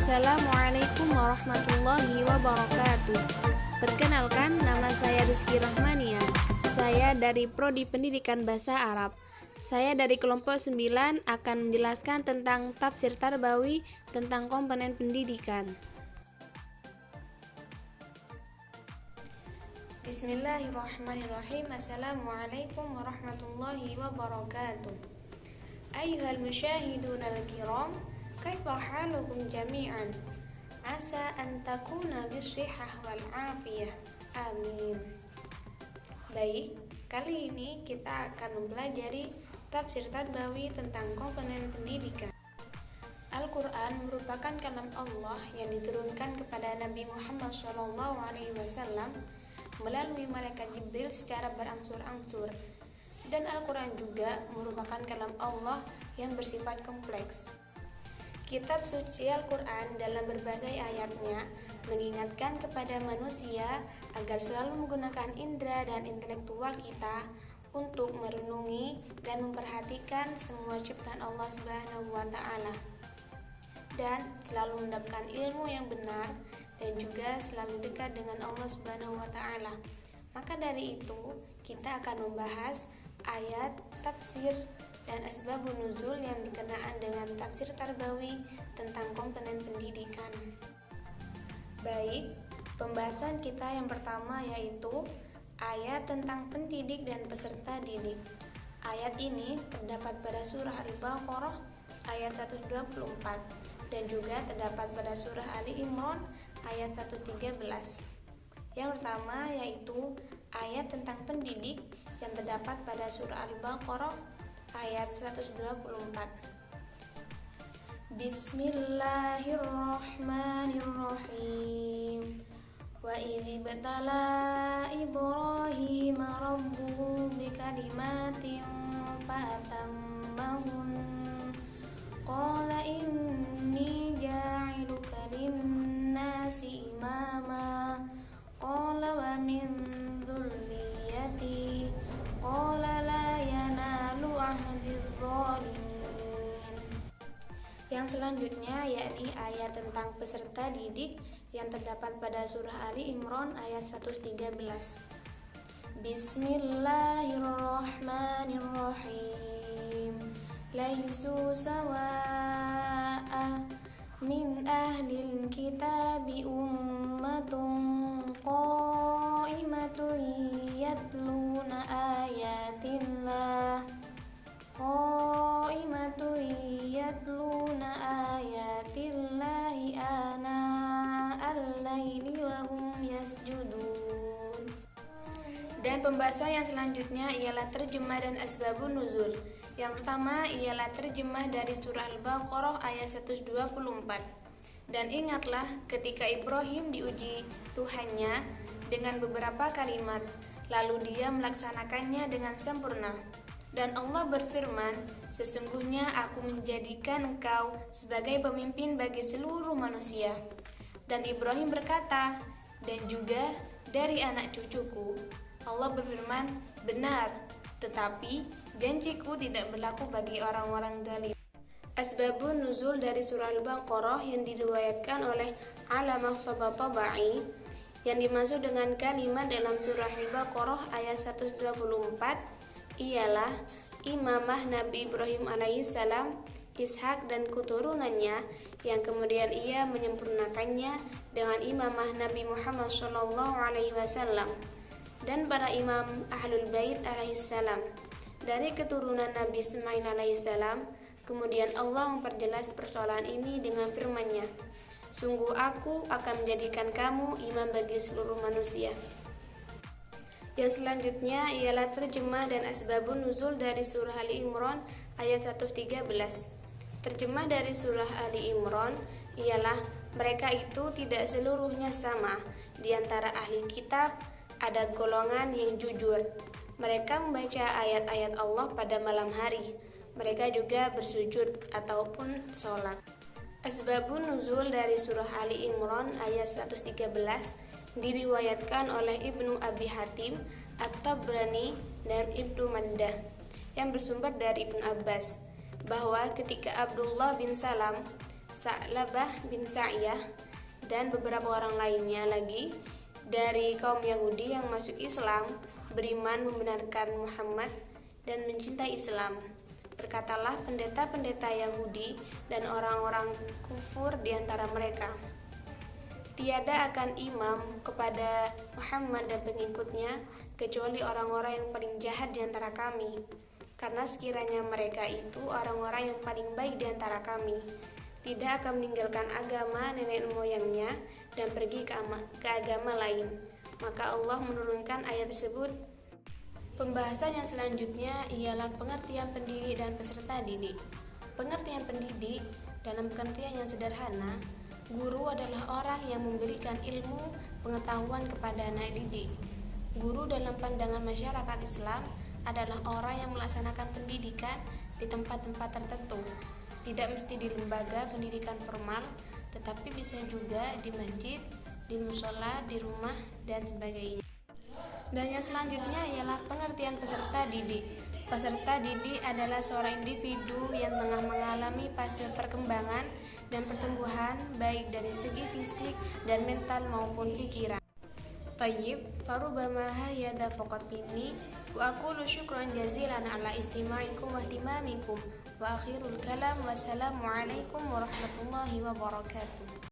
Assalamualaikum warahmatullahi wabarakatuh. Perkenalkan, nama saya Rizky Rahmania. Saya dari Prodi Pendidikan Bahasa Arab. Saya dari kelompok 9 akan menjelaskan tentang tafsir tarbawi tentang komponen pendidikan. Bismillahirrahmanirrahim. Assalamualaikum warahmatullahi wabarakatuh. Ayyuhal musyahidunal kiram, kaifa halukum jami'an? Asa an takuna bisihah wal afiyah. Amin. Baik, kali ini kita akan mempelajari tafsir tarbawi tentang komponen pendidikan. Al-Quran merupakan kalam Allah yang diturunkan kepada Nabi Muhammad SAW melalui malaikat Jibril secara berangsur-angsur. Dan Al-Quran juga merupakan kalam Allah yang bersifat kompleks. Kitab suci Al-Quran dalam berbagai ayatnya mengingatkan kepada manusia agar selalu menggunakan indera dan intelektual kita untuk merenungi dan memperhatikan semua ciptaan Allah Subhanahu wa Ta'ala, dan selalu mendapatkan ilmu yang benar dan juga selalu dekat dengan Allah Subhanahu wa Ta'ala. Maka dari itu, kita akan membahas ayat, tafsir, dan asbabun nuzul yang berkenaan dengan tafsir tarbawi tentang komponen pendidikan. Baik, pembahasan kita yang pertama yaitu ayat tentang pendidik dan peserta didik. Ayat ini terdapat pada surah Al-Baqarah ayat 124 dan juga terdapat pada surah Ali Imran ayat 113. Yang pertama yaitu ayat tentang pendidik yang terdapat pada surah Al-Baqarah ayat 124. Bismillahirrahmanirrahim. Wa idh ibtala Ibrahim rabbuhu bikalimatin fatammahun. Qala inni ja'iluka lin-nasi imama. Qala wa min dzurriyyati. Qala la yanalu ahdiz zalimin. Yang selanjutnya yakni ayat tentang peserta didik yang terdapat pada surah Ali Imran ayat 113. Bismillahirrahmanirrahim. Laisu sawa'a min ahlil kitabi ummatun qa'imatun yatluna ayatillah ana al-laili wa hum yasjudun. Dan pembahasan yang selanjutnya ialah terjemah dan asbabun nuzul. Yang pertama ialah terjemah dari surah Al-Baqarah ayat 124. Dan ingatlah ketika Ibrahim diuji Tuhannya dengan beberapa kalimat, lalu dia melaksanakannya dengan sempurna. Dan Allah berfirman, sesungguhnya aku menjadikan engkau sebagai pemimpin bagi seluruh manusia. Dan Ibrahim berkata, dan juga dari anak cucuku. Allah berfirman, benar, tetapi janjiku tidak berlaku bagi orang-orang zalim. Asbabun nuzul dari surah Al-Baqarah yang diriwayatkan oleh Alamah Tabatabai, yang dimaksud dengan kalimat dalam surah Al-Baqarah ayat 124 ialah imamah Nabi Ibrahim alaihissalam, Ishak dan keturunannya, yang kemudian ia menyempurnakannya dengan imamah Nabi Muhammad SAW dan para imam Ahlul Bait alaihissalam dari keturunan Nabi Ismail alaihissalam. Kemudian Allah memperjelas persoalan ini dengan firman-Nya, sungguh aku akan menjadikan kamu imam bagi seluruh manusia. Yang selanjutnya ialah terjemah dan asbabun nuzul dari surah Ali Imran ayat 113. Terjemah dari surah Ali Imran ialah mereka itu tidak seluruhnya sama. Di antara ahli kitab ada golongan yang jujur. Mereka membaca ayat-ayat Allah pada malam hari. Mereka juga bersujud ataupun sholat. Asbabun nuzul dari surah Ali Imran ayat 113 diriwayatkan oleh Ibnu Abi Hatim, At-Tabrani, dan Ibnu Mandah yang bersumber dari Ibnu Abbas bahwa ketika Abdullah bin Salam Sa'labah bin Sa'yah, dan beberapa orang lainnya lagi dari kaum Yahudi yang masuk Islam, beriman, membenarkan Muhammad, dan mencintai Islam. Berkatalah pendeta-pendeta Yahudi dan orang-orang kufur di antara mereka, tiada akan imam kepada Muhammad dan pengikutnya kecuali orang-orang yang paling jahat di antara kami, karena sekiranya mereka itu orang-orang yang paling baik di antara kami, tidak akan meninggalkan agama nenek moyangnya dan pergi ke agama lain. Maka Allah menurunkan ayat tersebut. Pembahasan yang selanjutnya ialah pengertian pendidik dan peserta didik. Pengertian pendidik dalam pengertian yang sederhana, guru adalah orang yang memberikan ilmu pengetahuan kepada anak didik. Guru dalam pandangan masyarakat Islam adalah orang yang melaksanakan pendidikan di tempat-tempat tertentu. Tidak mesti di lembaga pendidikan formal, tetapi bisa juga di masjid, di musola, di rumah, dan sebagainya. Dan yang selanjutnya ialah pengertian peserta didik. Peserta didik adalah seorang individu yang tengah mengalami fase perkembangan dan pertumbuhan baik dari segi fisik dan mental maupun pikiran. Tayyib, farubama hayada faqat minni wa aqulu syukran jazilan ala istima'ikum wa ihtimamikum wa akhirul kalam wassalamu alaikum warahmatullahi wabarakatuh.